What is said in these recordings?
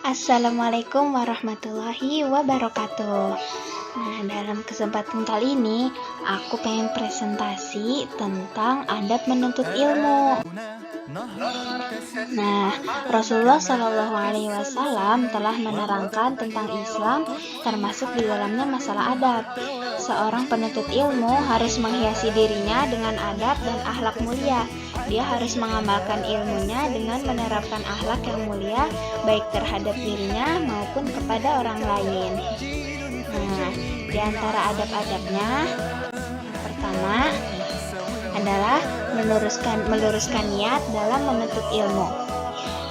Assalamualaikum warahmatullahi wabarakatuh. Nah, dalam kesempatan kali ini aku pengen presentasi tentang adab menuntut ilmu. Nah, Rasulullah Shallallahu Alaihi Wasallam telah menerangkan tentang Islam, termasuk di dalamnya masalah adab. Seorang penuntut ilmu harus menghiasi dirinya dengan adab dan akhlak mulia. Dia harus mengamalkan ilmunya dengan menerapkan akhlak yang mulia, baik terhadap dirinya maupun kepada orang lain. Nah, di antara adab-adabnya, yang pertama adalah meluruskan niat dalam menuntut ilmu.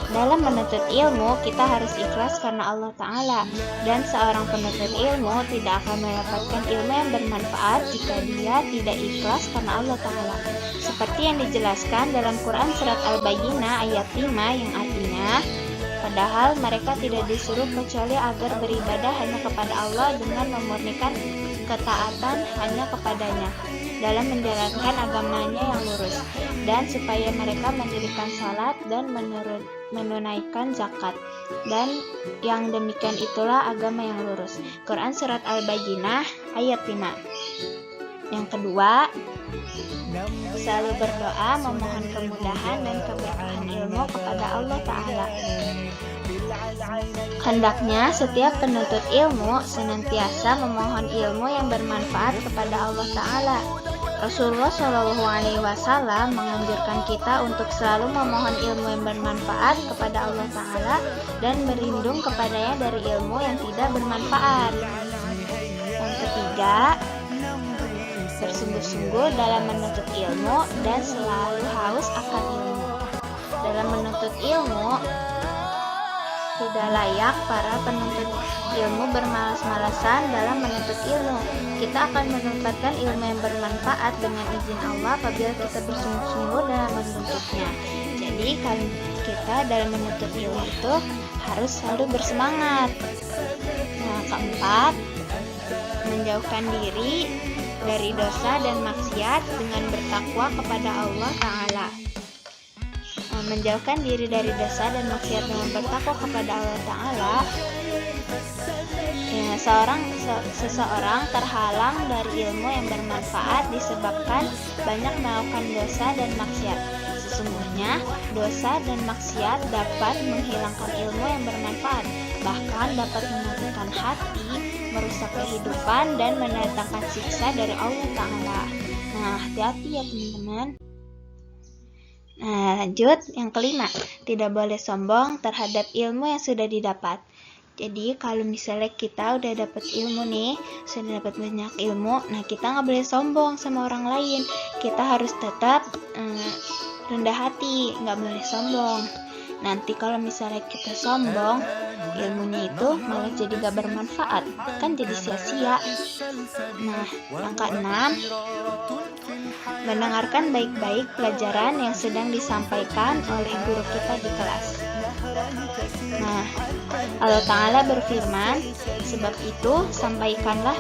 Dalam menuntut ilmu, kita harus ikhlas karena Allah Ta'ala, dan seorang penuntut ilmu tidak akan mendapatkan ilmu yang bermanfaat jika dia tidak ikhlas karena Allah Ta'ala. Seperti yang dijelaskan dalam Quran Surat Al-Bayyinah ayat 5 yang artinya, padahal mereka tidak disuruh kecuali agar beribadah hanya kepada Allah dengan memurnikan ketaatan hanya kepadanya dalam menjalankan agamanya yang lurus, dan supaya mereka mendirikan salat dan menunaikan zakat, dan yang demikian itulah agama yang lurus. Quran Surat Al-Bayyinah ayat 5. Yang kedua, selalu berdoa memohon kemudahan dan keberkahan ilmu kepada Allah Ta'ala. Hendaknya setiap penuntut ilmu senantiasa memohon ilmu yang bermanfaat kepada Allah Ta'ala. Rasulullah Shallallahu Alaihi Wasallam menganjurkan kita untuk selalu memohon ilmu yang bermanfaat kepada Allah Ta'ala dan berlindung kepadanya dari ilmu yang tidak bermanfaat. Yang ketiga, bersungguh-sungguh dalam menuntut ilmu dan selalu haus akan ilmu. Dalam menuntut ilmu, tidak layak para penuntut ilmu bermalas-malasan dalam menuntut ilmu. Kita akan mendapatkan ilmu yang bermanfaat dengan izin Allah apabila kita bersungguh-sungguh dalam menuntutnya. Jadi kalau kita dalam menuntut ilmu itu harus selalu bersemangat. Nah, keempat, menjauhkan diri dari dosa dan maksiat dengan bertakwa kepada Allah Ta'ala. Menjauhkan diri dari dosa dan maksiat dengan bertakwa kepada Allah Ta'ala, ya, seseorang terhalang dari ilmu yang bermanfaat disebabkan banyak melakukan dosa dan maksiat. Sesungguhnya dosa dan maksiat dapat menghilangkan ilmu yang bermanfaat, bahkan dapat menyakitkan hati, merusak kehidupan, dan mendatangkan siksa dari Allah Ta'ala. Nah, hati-hati ya teman-teman. Nah, lanjut yang kelima, tidak boleh sombong terhadap ilmu yang sudah didapat. Jadi kalau misalnya kita udah dapat ilmu nih, sudah dapat banyak ilmu, nah kita nggak boleh sombong sama orang lain. Kita harus tetap rendah hati, nggak boleh sombong. Nanti kalau misalnya kita sombong, ilmunya itu malah jadi gak bermanfaat, kan jadi sia-sia. Nah, yang keenam, mendengarkan baik-baik pelajaran yang sedang disampaikan oleh guru kita di kelas. Nah, Allah Ta'ala berfirman, sebab itu sampaikanlah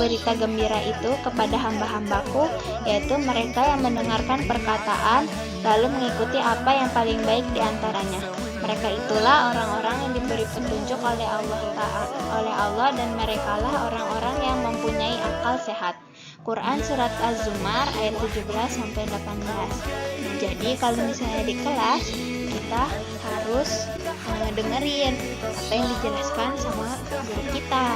berita gembira itu kepada hamba-hambaku, yaitu mereka yang mendengarkan perkataan lalu mengikuti apa yang paling baik di antaranya. Mereka itulah orang-orang yang diberi petunjuk oleh Allah dan merekalah orang-orang yang mempunyai akal sehat. Quran Surat Az-Zumar ayat 17-18. Nah, jadi kalau misalnya di kelas kita harus dengerin apa yang dijelaskan sama guru kita.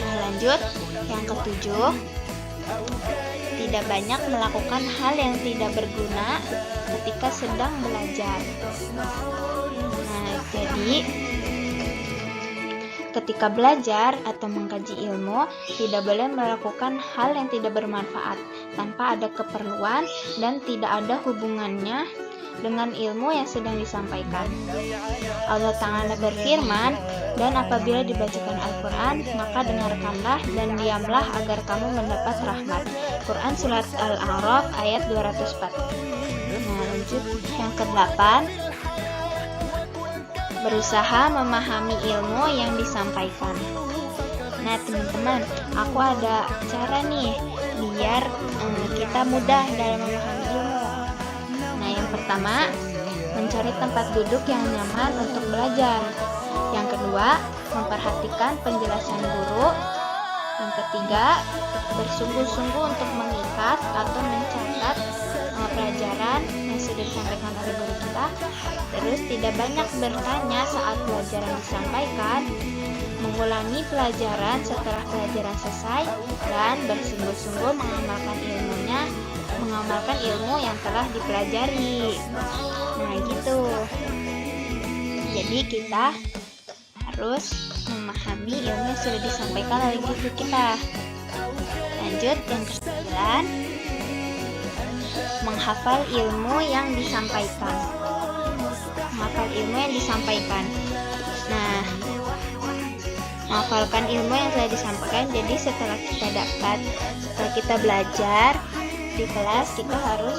Nah, lanjut yang ketujuh, tidak banyak melakukan hal yang tidak berguna ketika sedang belajar. Nah, jadi ketika belajar atau mengkaji ilmu, tidak boleh melakukan hal yang tidak bermanfaat tanpa ada keperluan dan tidak ada hubungannya dengan ilmu yang sedang disampaikan. Allah Ta'ala berfirman, dan apabila dibacakan Al-Quran, maka dengarkanlah dan diamlah agar kamu mendapat rahmat. Quran Surat Al-A'raf ayat 204. Nah, lanjut yang ke-8, berusaha memahami ilmu yang disampaikan. Nah teman-teman, aku ada cara nih biar kita mudah dalam memahami ilmu. Nah, yang pertama, mencari tempat duduk yang nyaman untuk belajar. Yang kedua, memperhatikan penjelasan guru. Yang ketiga, bersungguh-sungguh untuk mengikat atau mencatat pelajaran yang sudah disampaikan oleh guru kita. Terus tidak banyak bertanya saat pelajaran disampaikan, mengulangi pelajaran setelah pelajaran selesai, dan bersungguh-sungguh mengamalkan ilmu yang telah dipelajari. Nah gitu. Jadi kita harus memahami ilmu yang sudah disampaikan oleh guru kita. Lanjut yang ke-9, menghafal ilmu yang disampaikan. Menghafal ilmu yang disampaikan. Nah, menghafalkan ilmu yang telah disampaikan. Jadi setelah kita belajar di kelas, kita harus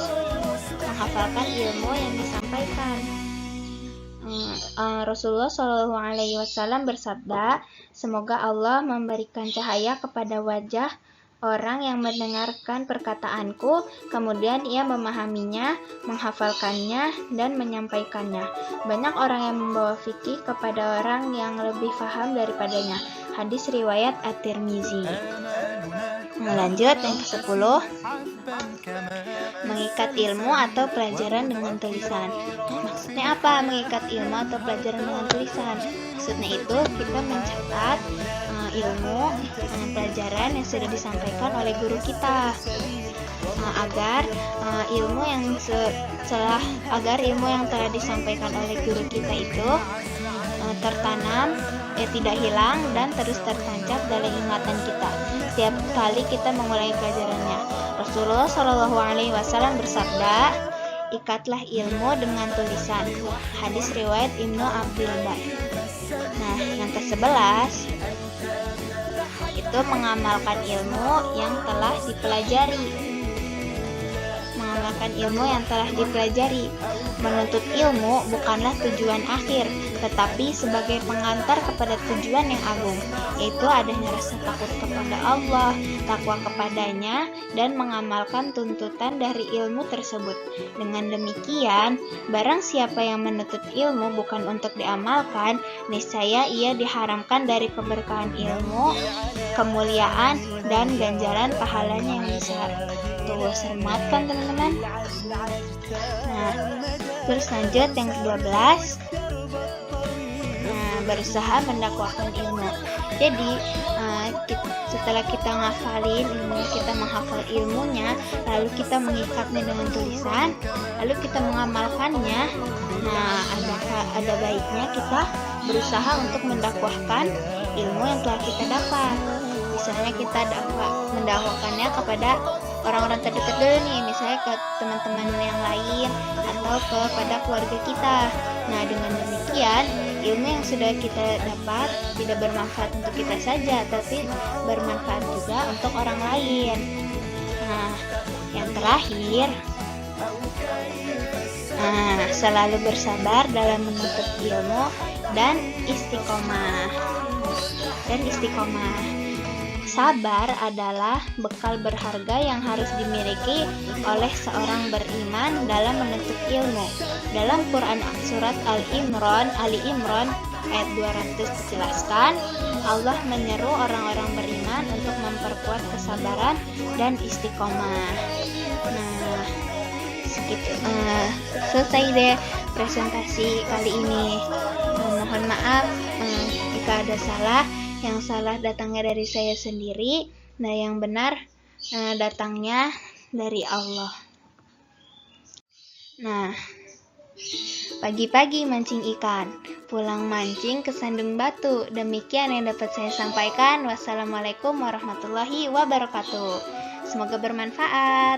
menghafalkan ilmu yang disampaikan. Rasulullah SAW bersabda, semoga Allah memberikan cahaya kepada wajah orang yang mendengarkan perkataanku, kemudian ia memahaminya, menghafalkannya, dan menyampaikannya. Banyak orang yang membawa fikih kepada orang yang lebih paham daripadanya. Hadis riwayat At-Tirmizi. Lanjut yang ke-10, mengikat ilmu atau pelajaran dengan tulisan. Maksudnya apa mengikat ilmu atau pelajaran dengan tulisan? Maksudnya itu kita mencatat ilmu pelajaran yang sudah disampaikan oleh guru kita, agar ilmu yang telah disampaikan oleh guru kita itu tertanam, tidak hilang dan terus tertancap dalam ingatan kita setiap kali kita mengulangi pelajarannya. Rasulullah SAW bersabda, ikatlah ilmu dengan tulisan. Hadis riwayat Ibnu Abdul Bar. Nah, yang ke-11 itu mengamalkan ilmu yang telah dipelajari. Mengamalkan ilmu yang telah dipelajari. Menuntut ilmu bukanlah tujuan akhir, tetapi sebagai pengantar kepada tujuan yang agung, yaitu adanya rasa takut kepada Allah, takwa kepadanya, dan mengamalkan tuntutan dari ilmu tersebut. Dengan demikian, barang siapa yang menuntut ilmu bukan untuk diamalkan, niscaya ia diharamkan dari keberkahan ilmu, kemuliaan, dan ganjaran pahalanya yang besar. Tuh, sermat kan teman-teman? Nah, terus lanjut yang ke-12, berusaha mendakwahkan ilmu. Jadi setelah kita ngafalin ilmu, kita menghafal ilmunya, lalu kita mengikatnya dengan tulisan, lalu kita mengamalkannya. Nah, ada baiknya kita berusaha untuk mendakwahkan ilmu yang telah kita dapat. Misalnya kita mendakwakannya kepada orang-orang terdekat dulu nih, misalnya ke teman-teman yang lain atau kepada keluarga kita. Nah, dengan demikian ilmu yang sudah kita dapat tidak bermanfaat untuk kita saja, tapi bermanfaat juga untuk orang lain. Nah, yang terakhir, selalu bersabar dalam menuntut ilmu dan istiqomah. Sabar adalah bekal berharga yang harus dimiliki oleh seorang beriman dalam menuntut ilmu. Dalam Quran surat Ali Imran ayat 200 dijelaskan, Allah menyeru orang-orang beriman untuk memperkuat kesabaran dan istiqomah. Nah, selesai deh presentasi kali ini. Mohon maaf jika ada salah. Yang salah datangnya dari saya sendiri, nah yang benar datangnya dari Allah. Nah, pagi-pagi mancing ikan, pulang mancing kesandung batu. Demikian yang dapat saya sampaikan. Wassalamualaikum warahmatullahi wabarakatuh. Semoga bermanfaat.